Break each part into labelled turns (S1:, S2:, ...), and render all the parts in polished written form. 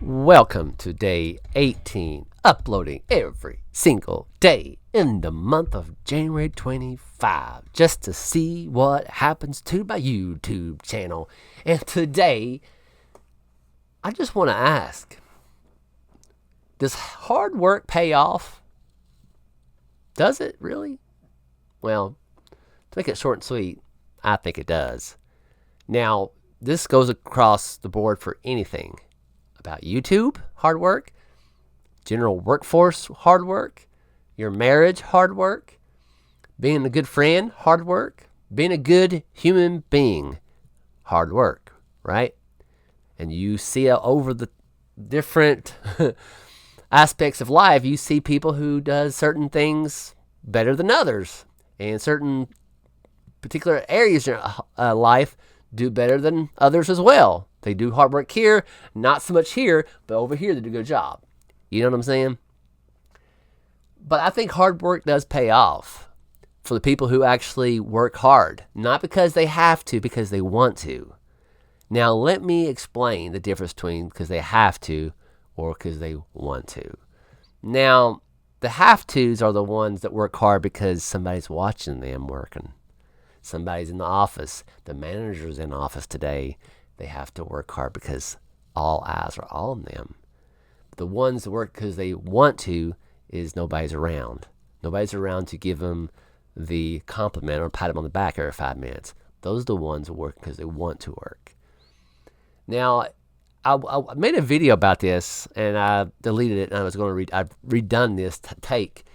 S1: Welcome to day 18, uploading every single day in the month of January 25, just to see what happens to my YouTube channel. And today, I just want to ask, does hard work pay off? Does it really? Well, to make it short and sweet, I think it does. Now, this goes across the board for anything about YouTube, hard work, general workforce, hard work, your marriage, hard work, being a good friend, hard work, being a good human being, hard work, right? And you see over the different aspects of life, you see people who does certain things better than others, and certain particular areas in life do better than others as well. They do hard work here, not so much here, but over here they do a good job. You know what I'm saying? But I think hard work does pay off for the people who actually work hard, not because they have to, because they want to. Now, let me explain the difference between because they have to or because they want to. Now, the have tos are the ones that work hard because somebody's watching them working. Somebody's in the office. The manager's in the office today. They have to work hard because all eyes are on them. The ones that work because they want to is nobody's around. Nobody's around to give them the compliment or pat them on the back every 5 minutes. Those are the ones that work because they want to work. Now, I made a video about this and I deleted it, and I was going to I've redone this take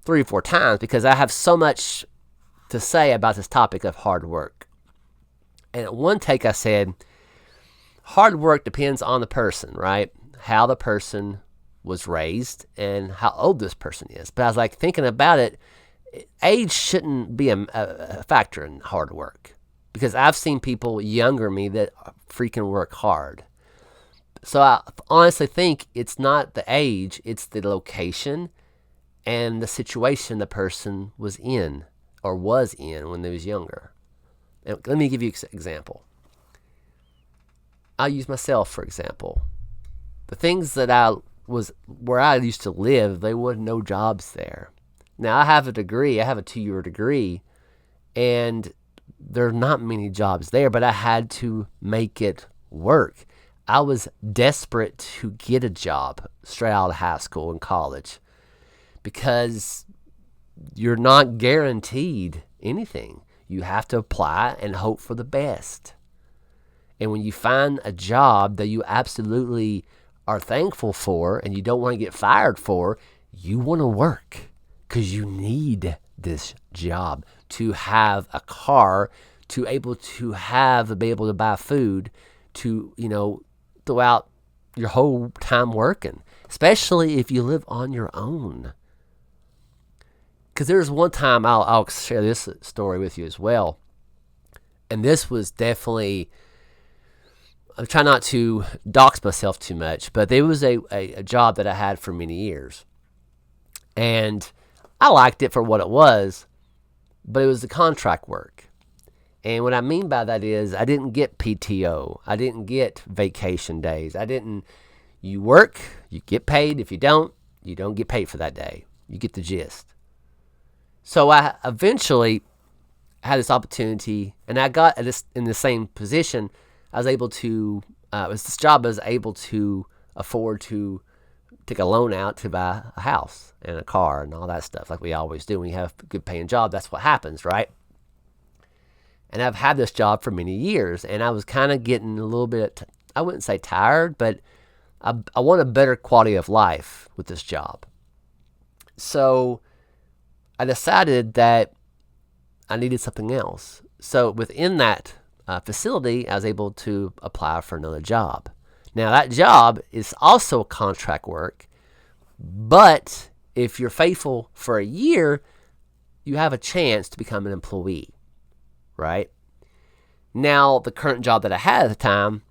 S1: 3 or 4 times because I have so much to say about this topic of hard work. And at one take I said, hard work depends on the person, right? How the person was raised and how old this person is. But I was like thinking about it, age shouldn't be a factor in hard work because I've seen people younger than me that freaking work hard. So I honestly think it's not the age, it's the location and the situation the person was in or was in when they was younger. And let me give you an example. I'll use myself, for example. The things that where I used to live, there were no jobs there. Now, I have a degree. I have a 2-year degree, and there are not many jobs there, but I had to make it work. I was desperate to get a job straight out of high school and college because you're not guaranteed anything. You have to apply and hope for the best. And when you find a job that you absolutely are thankful for and you don't want to get fired for, you want to work because you need this job to have a car, to be able to buy food, to, throughout your whole time working, especially if you live on your own. Because there's one time, I'll share this story with you as well. And this was definitely, I'm trying not to dox myself too much, but there was a job that I had for many years. And I liked it for what it was, but it was the contract work. And what I mean by that is I didn't get PTO. I didn't get vacation days. You work, you get paid. If you don't get paid for that day. You get the gist. So I eventually had this opportunity, and I got in the same position. I was able to, it was this job I was able to afford to take a loan out to buy a house and a car and all that stuff like we always do. When you have a good paying job, that's what happens, right? And I've had this job for many years, and I was kind of getting a little bit, I wouldn't say tired, but I want a better quality of life with this job. So I decided that I needed something else. So within that facility, I was able to apply for another job. Now, that job is also contract work, but if you're faithful for a year, you have a chance to become an employee, right? Now, the current job that I had at the time,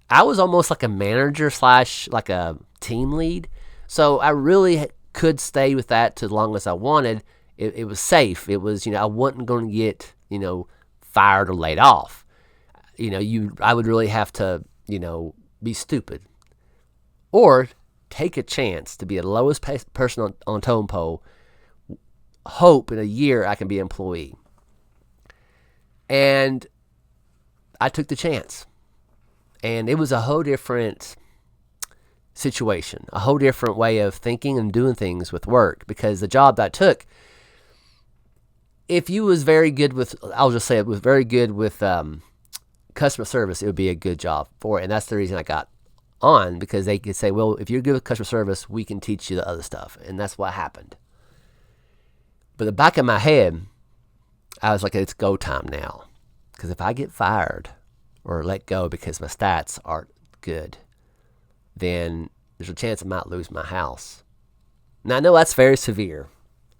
S1: I was almost like a manager / like a team lead. So I really could stay with that to as long as I wanted. It was safe. It was, I wasn't going to get, fired or laid off. I would really have to, be stupid. or take a chance to be the lowest person on totem pole, hope in a year I can be an employee. And I took the chance. And it was a whole different situation, a whole different way of thinking and doing things with work, because the job that I took, if you was very good with, I'll just say it was very good with customer service, it would be a good job for it. And that's the reason I got on, because they could say, well, if you're good with customer service, we can teach you the other stuff. And that's what happened. But the back of my head, I was like, it's go time now. Because if I get fired or let go because my stats aren't good, then there's a chance I might lose my house. Now, I know that's very severe.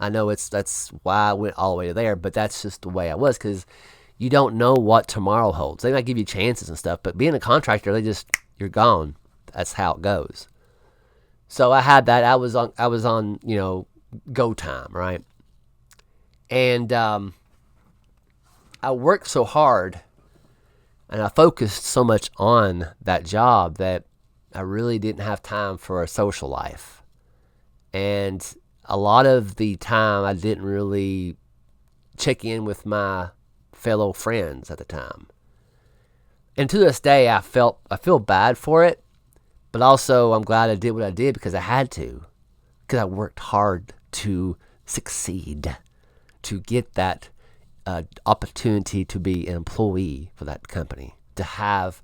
S1: I know that's why I went all the way there, but that's just the way I was, because you don't know what tomorrow holds. They might give you chances and stuff, but being a contractor, you're gone. That's how it goes. So I had that. I was on go time, right? And I worked so hard and I focused so much on that job that I really didn't have time for a social life. And a lot of the time I didn't really check in with my fellow friends at the time. And to this day, I feel bad for it, but also I'm glad I did what I did because I had to, because I worked hard to succeed, to get that opportunity to be an employee for that company, to have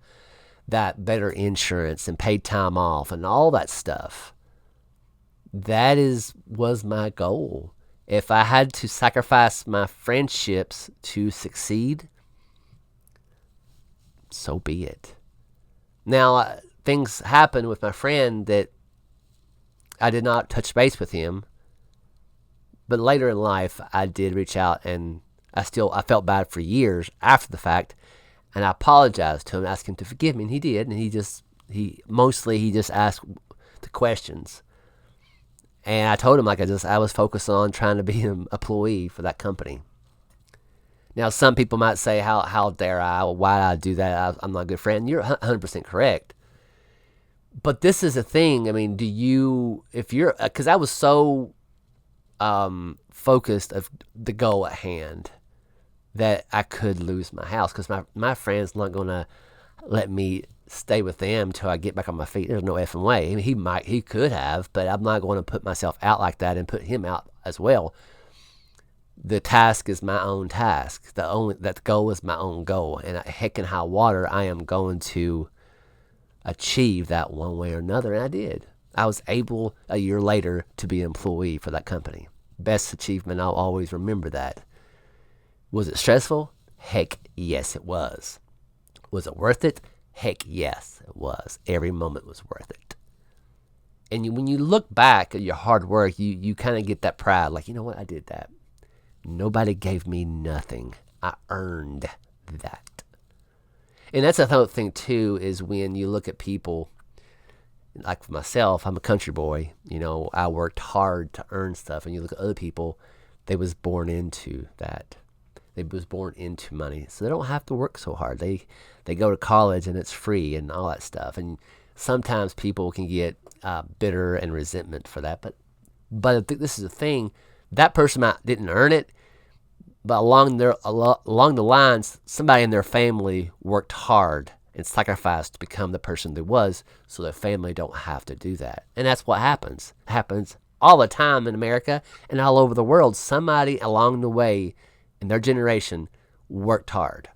S1: that better insurance and paid time off and all that stuff. That was my goal. If I had to sacrifice my friendships to succeed, so be it. Now, things happened with my friend that I did not touch base with him, but later in life, I did reach out, and I felt bad for years after the fact, and I apologized to him, asked him to forgive me, and he did, and he just asked the questions. And I told him I was focused on trying to be an employee for that company. Now, some people might say, how dare I? Why did I do that? I'm not a good friend. You're 100% correct. But this is a thing. I mean, because I was so focused of the goal at hand that I could lose my house, because my friend's not going to let me stay with them until I get back on my feet. There's no effing way. I mean, he could have, but I'm not going to put myself out like that and put him out as well. The task is my own task. That goal is my own goal, and heck in high water, I am going to achieve that one way or another, and I did. I was able a year later to be an employee for that company. Best achievement. I'll always remember that. Was it stressful? Heck yes, it was. Was it worth it? Heck yes, it was. Every moment was worth it. And when you look back at your hard work, you kind of get that pride. Like, you know what? I did that. Nobody gave me nothing. I earned that. And that's another thing, too, is when you look at people, like for myself, I'm a country boy. I worked hard to earn stuff. And you look at other people, they was born into that. They was born into money. So they don't have to work so hard. They go to college and it's free and all that stuff. And sometimes people can get bitter and resentment for that. But I think this is the thing. That person didn't earn it, but along the lines, somebody in their family worked hard and sacrificed to become the person they was, so their family don't have to do that. And that's what happens. It happens all the time in America and all over the world. Somebody along the way in their generation worked hard,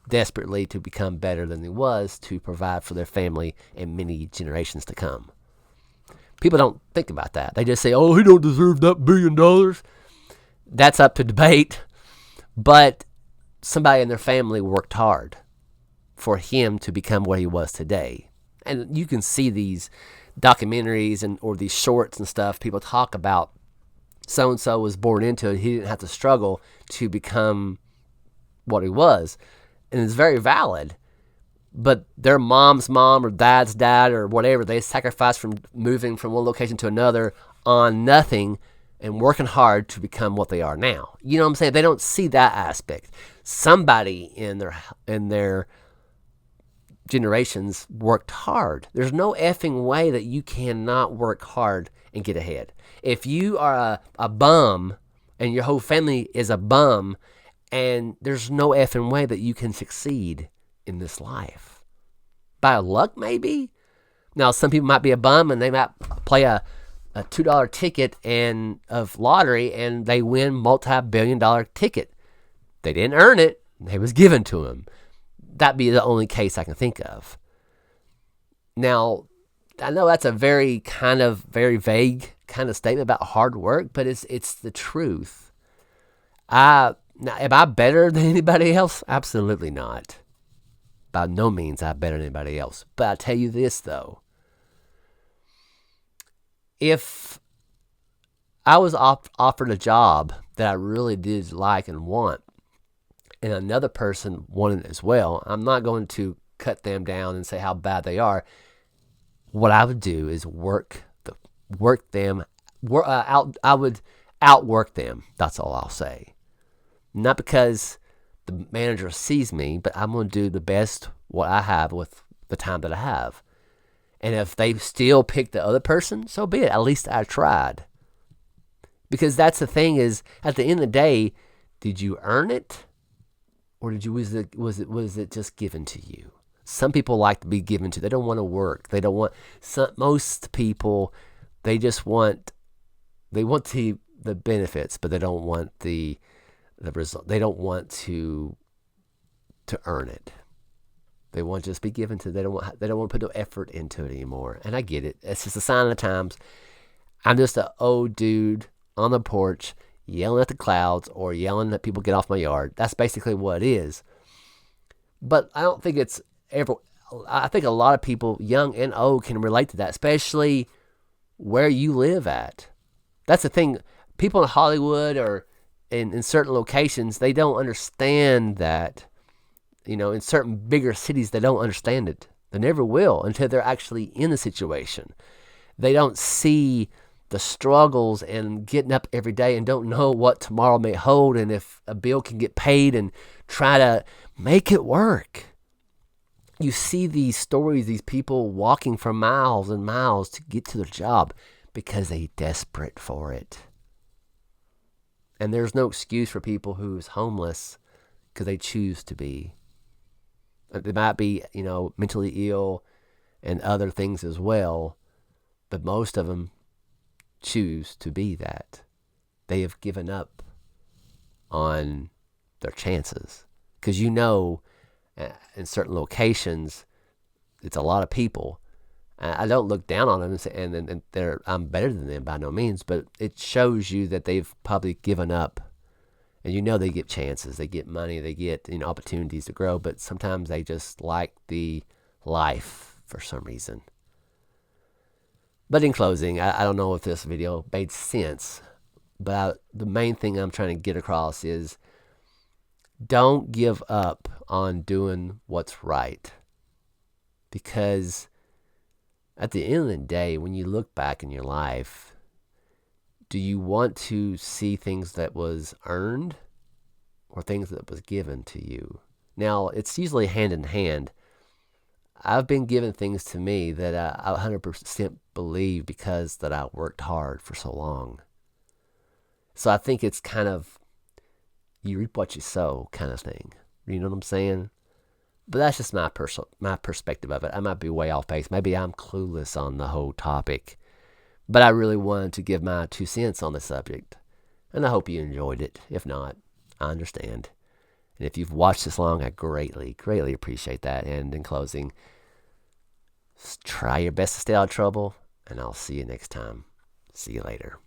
S1: desperately to become better than they was, to provide for their family and many generations to come. People don't think about that. They just say, oh, he don't deserve that $1 billion. That's up to debate. But somebody in their family worked hard for him to become what he was today. And you can see these documentaries or these shorts and stuff. People talk about so-and-so was born into it. He didn't have to struggle to become what he was. And it's very valid. But their mom's mom or dad's dad or whatever, they sacrificed from moving from one location to another on nothing and working hard to become what they are now. You know what I'm saying? They don't see that aspect. Somebody in their generations worked hard. There's no effing way that you cannot work hard and get ahead. If you are a bum and your whole family is a bum, and there's no effing way that you can succeed in this life. By luck, maybe? Now, some people might be a bum and they might play a $2 ticket of lottery and they win multi-billion-dollar ticket. They didn't earn it. It was given to them. That'd be the only case I can think of. Now, I know that's a very vague kind of statement about hard work, but it's the truth. Now, am I better than anybody else? Absolutely not. By no means I'm better than anybody else. But I'll tell you this, though. If I was offered a job that I really did like and want, and another person wanted it as well, I'm not going to cut them down and say how bad they are. What I would do is I would outwork them. That's all I'll say. Not because the manager sees me, but I'm going to do the best what I have with the time that I have. And if they still pick the other person, so be it. At least I tried. Because that's the thing is, at the end of the day, did you earn it? Or was it just given to you? Some people like to be given to. They don't want to work. They don't want. Most people, they just want. They want the benefits, but they don't want the result. They don't want to earn it. They want to just be given to. They don't want to put no effort into it anymore. And I get it. It's just a sign of the times. I'm just an old dude on the porch, yelling at the clouds or yelling that people get off my yard. That's basically what it is. But I don't think it's ever. I think a lot of people, young and old, can relate to that, especially where you live at. That's the thing. People in Hollywood or in certain locations, they don't understand that. In certain bigger cities, they don't understand it. They never will until they're actually in the situation. They don't see the struggles and getting up every day and don't know what tomorrow may hold and if a bill can get paid and try to make it work. You see these stories, these people walking for miles and miles to get to their job because they're desperate for it. And there's no excuse for people who's homeless because they choose to be. They might be, mentally ill and other things as well, but most of them choose to be that. They have given up on their chances. Because in certain locations, it's a lot of people. I don't look down on them and I'm better than them by no means, but it shows you that they've probably given up. And they get chances, they get money, they get opportunities to grow, but sometimes they just like the life for some reason. But in closing, I don't know if this video made sense, but the main thing I'm trying to get across is don't give up on doing what's right. Because at the end of the day, when you look back in your life, do you want to see things that was earned or things that was given to you? Now, it's usually hand in hand. I've been given things to me that I 100% believe because that I worked hard for so long. So I think it's kind of you reap what you sow kind of thing. You know what I'm saying? But that's just my perspective of it. I might be way off base. Maybe I'm clueless on the whole topic. But I really wanted to give my 2 cents on the subject. And I hope you enjoyed it. If not, I understand. And if you've watched this long, I greatly, greatly appreciate that. And in closing, try your best to stay out of trouble. And I'll see you next time. See you later.